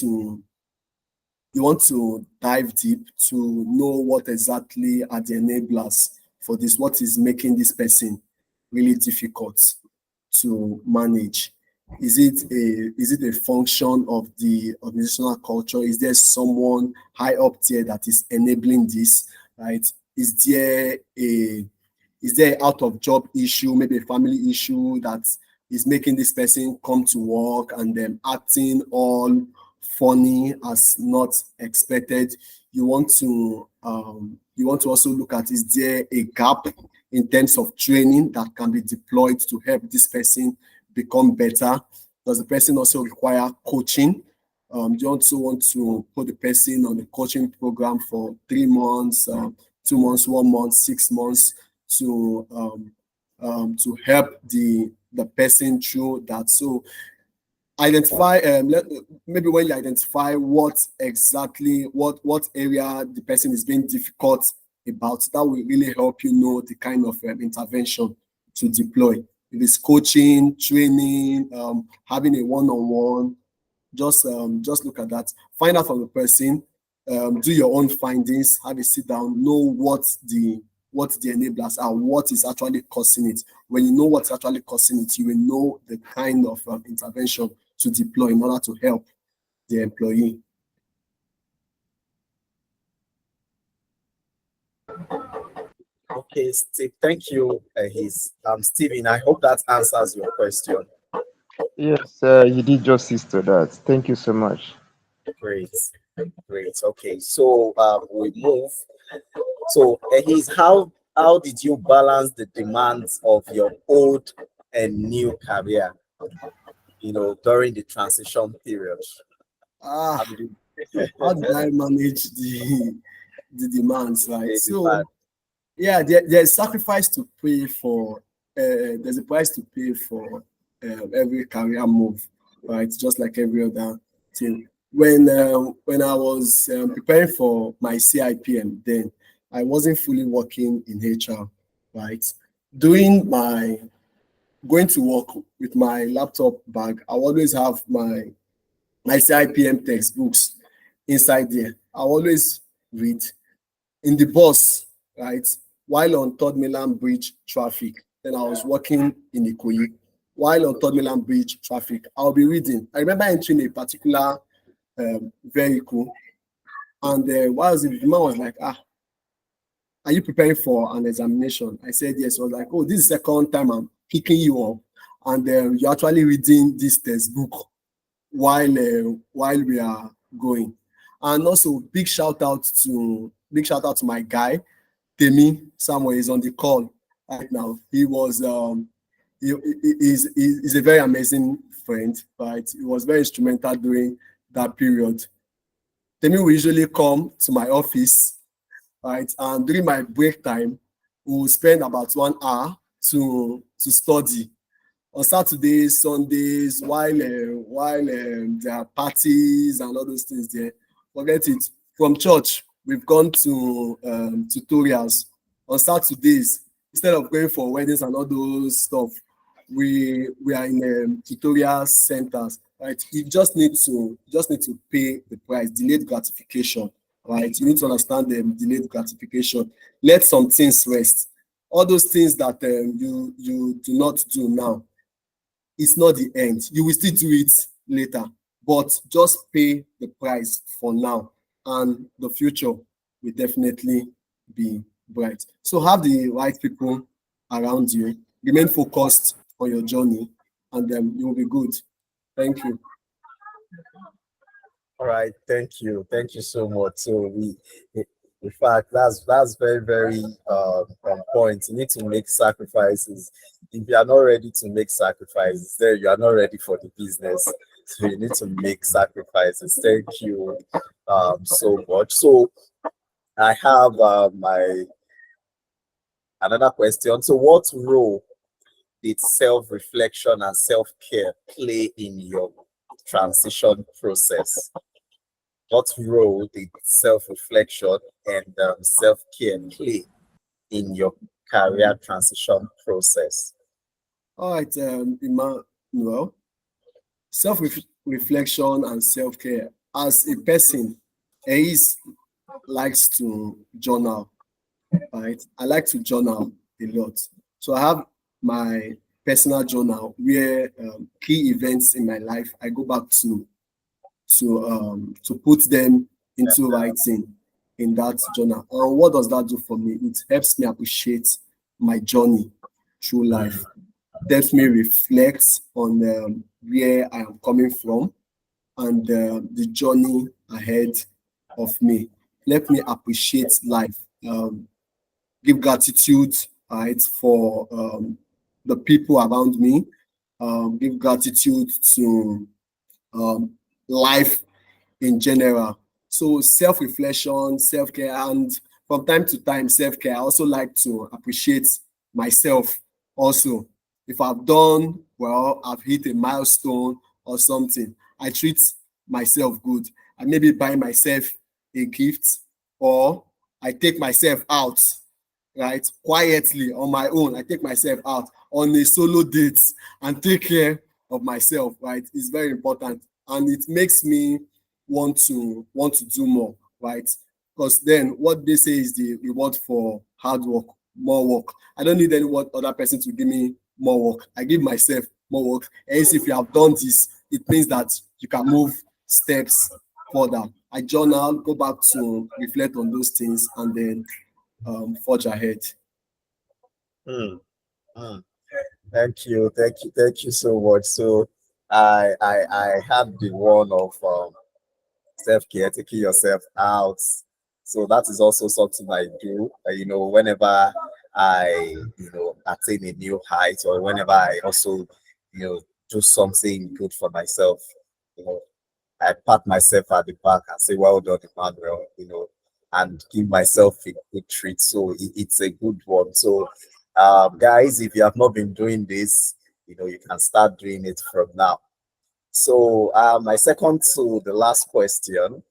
to dive deep to know what exactly are the enablers for this, what is making this person really difficult to manage. Is it a function of the organizational culture? Is there someone high up there that is enabling this, right? Is there an out of job issue, maybe a family issue that is making this person come to work and then acting all funny as not expected? You want to also look at, is there a gap in terms of training that can be deployed to help this person become better? Does the person also require coaching? Do you also want to put the person on the coaching program for 3 months, 2 months, 1 month, 6 months to help the person through that? So identify maybe when you identify what area the person is being difficult about, that will really help you know the kind of intervention to deploy. If it's coaching, training, having a one-on-one, just look at that, find out from the person, do your own findings, have a sit down, know what the enablers are, what is actually causing it. When you know what's actually causing it, you will know the kind of intervention to deploy in order to help the employee. Okay, Steve, thank you. Stephen, I hope that answers your question. Yes, you did justice to that. Thank you so much. Great, great. Okay, so we move. So, how did you balance the demands of your old and new career? During the transition period. How did you How did I manage the demands, right? pay the So yeah, there's sacrifice to pay for. There's a price to pay for every career move, right? Just like every other thing. When I was preparing for my CIPM, then I wasn't fully working in HR, right? Doing my Going to work with my laptop bag, I always have my CIPM textbooks inside there. I always read in the bus, right? While on Third Mainland Bridge traffic, then I was working in Ikoyi. While on Third Mainland Bridge traffic, I'll be reading. I remember entering a particular vehicle, and while the man was like, are you preparing for an examination? I said yes. I was like, oh, this is the second time I'm picking you up, and you're actually reading this textbook while we are going. And also big shout out to my guy Temi Samuel. Is on the call right now. He's a very amazing friend, right? He was very instrumental during that period. Temi will usually come to my office, right? And during my break time, we will spend about 1 hour to study. On Saturdays, Sundays, while there are parties and all those things there, forget it. From church, we've gone to tutorials. On Saturdays, instead of going for weddings and all those stuff, we are in tutorial centers, right? You just need to pay the price, delayed gratification, right? You need to understand the delayed gratification. Let some things rest. All those things that you do not do now, it's not the end. You will still do it later, but just pay the price for now, and the future will definitely be bright. So have the right people around you. Remain focused on your journey, and then you will be good. Thank you. All right, thank you so much. So In fact, that's very, very on point. You need to make sacrifices. If you are not ready to make sacrifices, then you are not ready for the business. So you need to make sacrifices. Thank you so much. So I have my another question. So what role did self-reflection and self-care play in your transition process? What role did self-reflection and self-care play in your career transition process? All right, Emmanuel, self-reflection and self-care. As a person, Ace likes to journal, right? I like to journal a lot. So I have my personal journal where key events in my life I go back to put them into writing in that journal. And what does that do for me? It helps me appreciate my journey through life. Helps me reflect on where I am coming from and the journey ahead of me. Let me appreciate life. Give gratitude, right, for the people around me. Give gratitude to life in general. So self-reflection, self-care, and from time to time, self-care. I also like to appreciate myself also. If I've done well, I've hit a milestone or something, I treat myself good. I maybe buy myself a gift or I take myself out, right? Quietly on my own. I take myself out on a solo date and take care of myself, right? It's very important. And it makes me want to do more, right? Because then what they say is the reward for hard work, more work. I don't need any other person to give me more work. I give myself more work. And if you have done this, it means that you can move steps further. I journal, go back to reflect on those things, and then forge ahead. Mm, mm. Thank you so much. So I had the one of self-care, taking yourself out. So that is also something I do. Whenever I attain a new height, or whenever I also do something good for myself, you know, I pat myself at the back and say, "Well done, Emmanuel," and give myself a good treat. So it's a good one. So, guys, if you have not been doing this, you can start doing it from now. So, my second to the last question: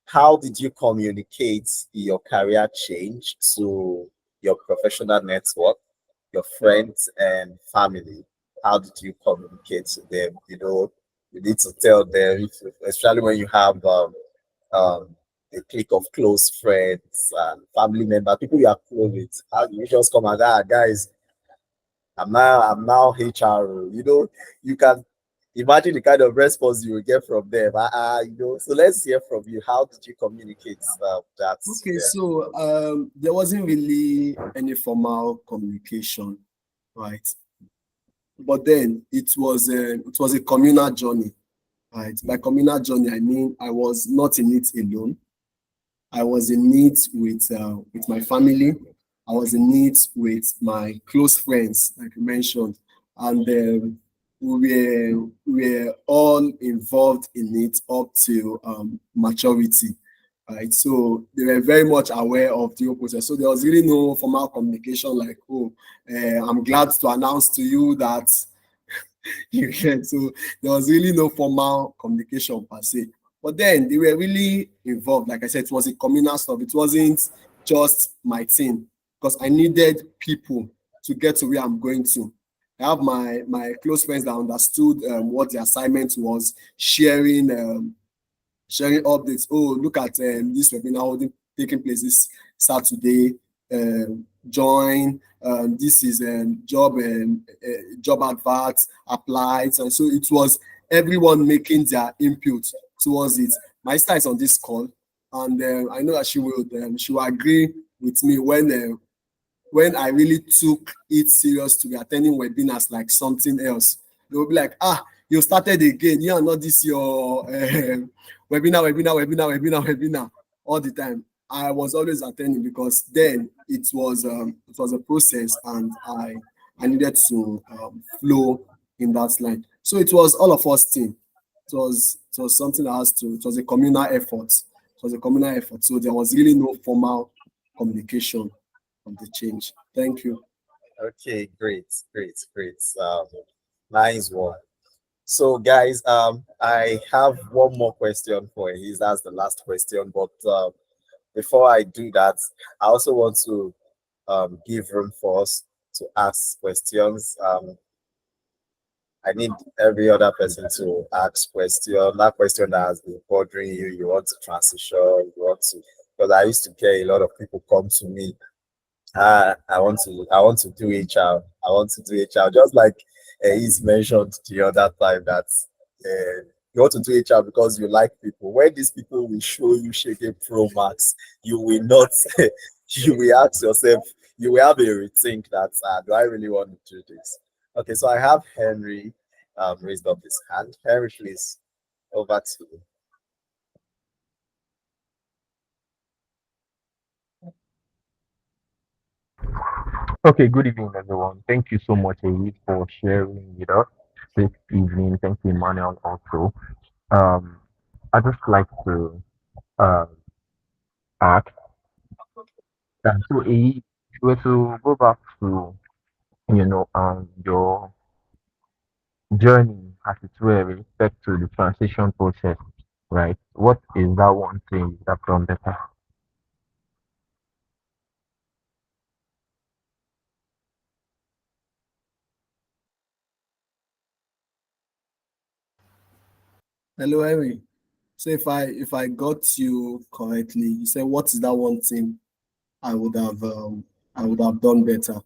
how did you communicate your career change to your professional network, your friends, and family? How did you communicate to them? You need to tell them, especially when you have um, a clique of close friends and family members, people you are close with. How do you just come and guys? I'm now HR. You can imagine the kind of response you will get from them. So let's hear from you. How did you communicate that? Okay, Yeah. so there wasn't really any formal communication, right? But then it was a communal journey, right? By communal journey, I mean I was not in it alone. I was in it with my family. I was in it with my close friends, like you mentioned, and we were all involved in it up to maturity, right? So they were very much aware of the whole process. So there was really no formal communication like, "Oh, I'm glad to announce to you that." You get. So there was really no formal communication per se. But then they were really involved. Like I said, it was a communal stuff. It wasn't just my team because I needed people to get to where I'm going to. I have my close friends that understood what the assignment was, sharing updates. Oh, look at this webinar taking place this Saturday. Join. This is job adverts applied, and so it was everyone making their input towards it. My sister is on this call, and I know that she will agree with me when I really took it serious to be attending webinars like something else. They will be like, you started again. You are not this your webinar all the time. I was always attending because then it was a process, and I needed to flow in that line. So it was all of us team. It was something that has to. It was a communal effort. It was a communal effort. So there was really no formal communication of the change. Thank you. Okay, great, great, great. Nice one. So, guys, I have one more question for you. That's the last question. But before I do that, I also want to give room for us to ask questions. I need every other person to ask question. That question that has been bothering you, you want to transition, you want to, because I used to get a lot of people come to me. I want to do HR. I want to do HR. Just like he's mentioned the other time that you want to do HR because you like people. When these people will show you Shege Pro Max, you will not. You will ask yourself. You will have a rethink that do I really want to do this? Okay, so I have Henry raised up his hand. Henry, please, over to you. Okay, good evening, everyone. Thank you so much, Elise, for sharing with us this evening. Thank you, Emmanuel, also. Um, I just like to uh, ask, so Elise, if you were to go back to, your journey as it were with respect to the transition process, right? What is that one thing that done better? Hello, Henry. So if I got you correctly, you said what is that one thing I would have done better,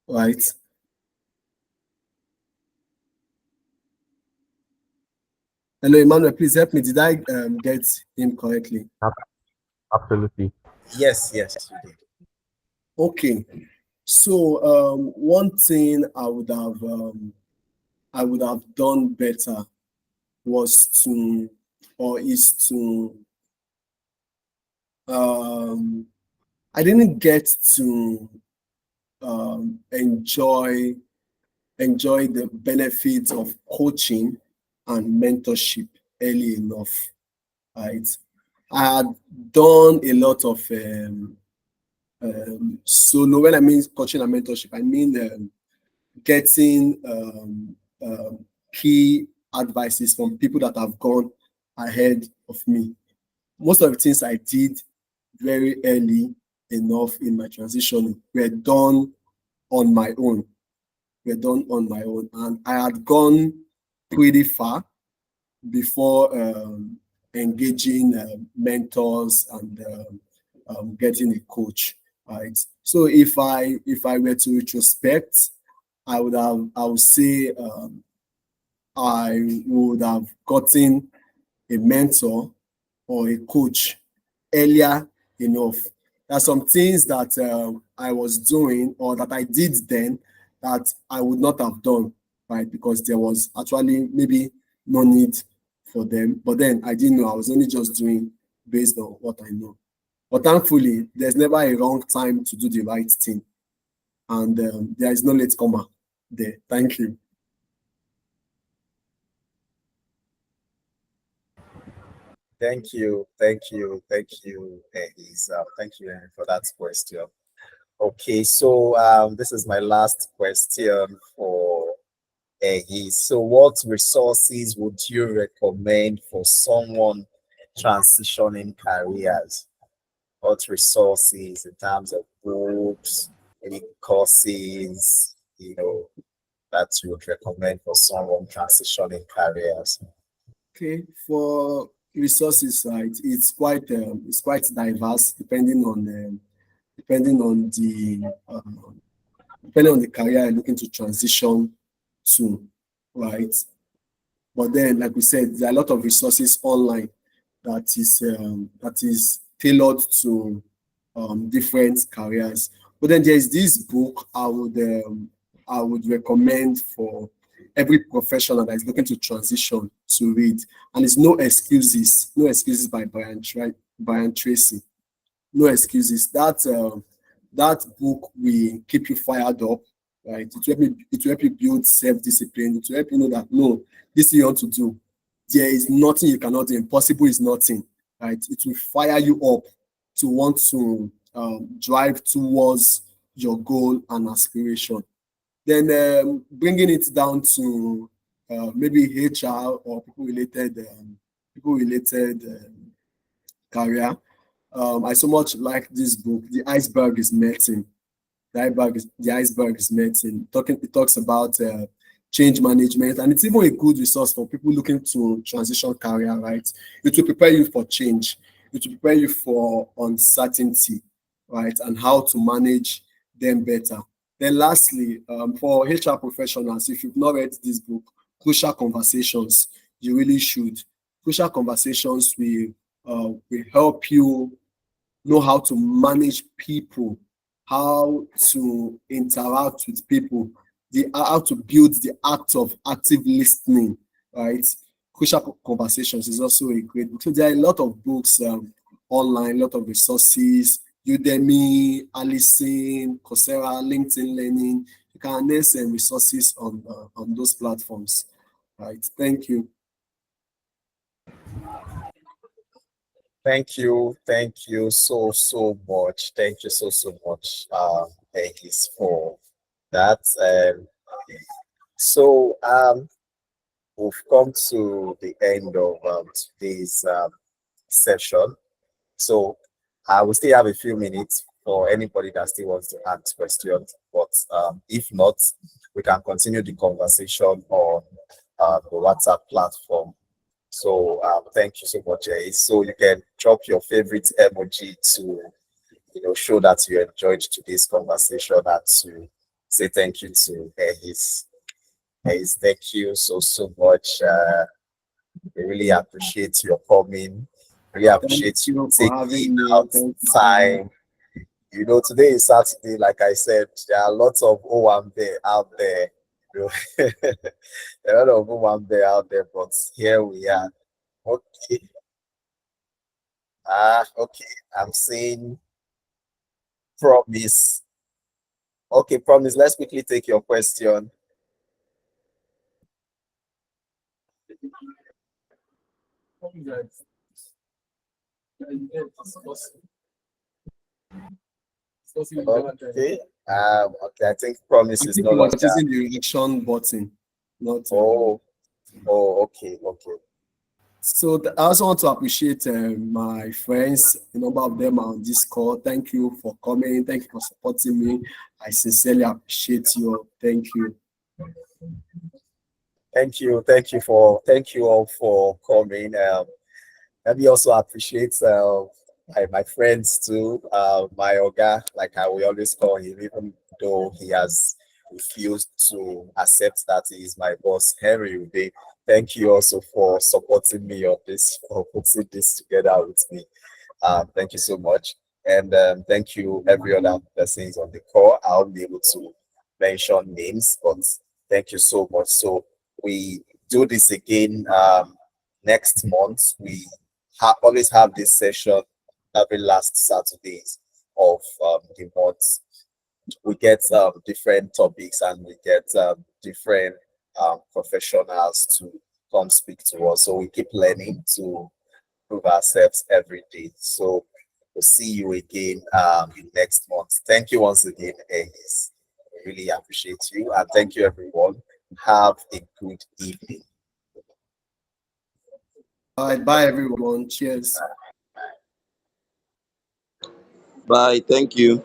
right? Hello, Emmanuel. Please help me. Did I get him correctly? Absolutely. Yes, yes, you did. Okay. So one thing I would have done better was to or is to I didn't get to enjoy the benefits of coaching and mentorship early enough, right? I had done a lot of solo. When I mean coaching and mentorship, I mean getting key advices from people that have gone ahead of me. Most of the things I did very early enough in my transition were done on my own. And I had gone pretty far before engaging mentors and getting a coach, right? So if I were to retrospect, I would say I would have gotten a mentor or a coach earlier enough. There are some things that I was doing or that I did then that I would not have done, right? Because there was actually maybe no need for them. But then I didn't know. I was only just doing based on what I know. But thankfully, there's never a wrong time to do the right thing. And there is no late comer there. Thank you. Thank you, thank you, thank you, Elise. Thank you for that question. Okay, so this is my last question for Elise. So, what resources would you recommend for someone transitioning careers? What resources in terms of books, any courses, that you would recommend for someone transitioning careers? Okay, for resources, right, it's quite diverse depending on the depending on the career you're looking to transition to, right? But then, like we said, there are a lot of resources online that is tailored to different careers. But then there is this book I would recommend for every professional that is looking to transition to read, and it's No Excuses by Brian Tracy. no excuses. That book will keep you fired up, right? It will help you build self-discipline. It will help you know that no, this is what you want to do. There is nothing you cannot do. Impossible is nothing, right? It will fire you up to want to drive towards your goal and aspiration. Then bringing it down to maybe HR or people related career. I so much like this book. The iceberg is melting. The iceberg is melting. It talks about change management, and it's even a good resource for people looking to transition career. Right, it will prepare you for change. It will prepare you for uncertainty, right, and how to manage them better. Then, lastly, for HR professionals, if you've not read this book, Crucial Conversations, you really should. Crucial Conversations will help you know how to manage people, how to interact with people, how to build the act of active listening, right? Crucial Conversations is also a great book. So there are a lot of books online, a lot of resources, Udemy, Allison, Coursera, LinkedIn Learning. You can harness resources on those platforms, right? Thank you. Thank you so much. Thank you so much, Egis, for that. So we've come to the end of today's session. So I will still have a few minutes for anybody that still wants to ask questions. But if not, we can continue the conversation on the WhatsApp platform. So thank you so much, Ace. So you can drop your favorite emoji to show that you enjoyed today's conversation and to say thank you to Ace. Ace, thank you so much. We really appreciate your coming. Really appreciate you you for having taking me. out Thank you. time. Today is Saturday. Like I said, there are lots of Owambe out there. There are a lot of Owambe out there, but here we are. Okay. Okay. I'm seeing Promise. Okay, Promise. Let's quickly take your question. Okay. Okay. I think Promise I is think no he was longer. using the reaction button, not. Oh. Okay. So I also want to appreciate my friends. A number of them are on this call. Thank you for coming. Thank you for supporting me. I sincerely appreciate you. Thank you. Thank you all for coming. Let me also appreciate my friends too. My Oga, like I will always call him, even though he has refused to accept that he is my boss, Henry Ude. Thank you also for supporting me on this, for putting this together with me. Thank you so much. And thank you every other persons on the call. I'll be able to mention names, but thank you so much. So we do this again next month. We always have this session every last Saturdays of the month. We get different topics and we get different professionals to come speak to us. So we keep learning to improve ourselves every day. So we'll see you again in next month. Thank you once again, Ace. Really appreciate you, and thank you everyone. Have a good evening. All right, bye everyone. Cheers. Bye. Thank you.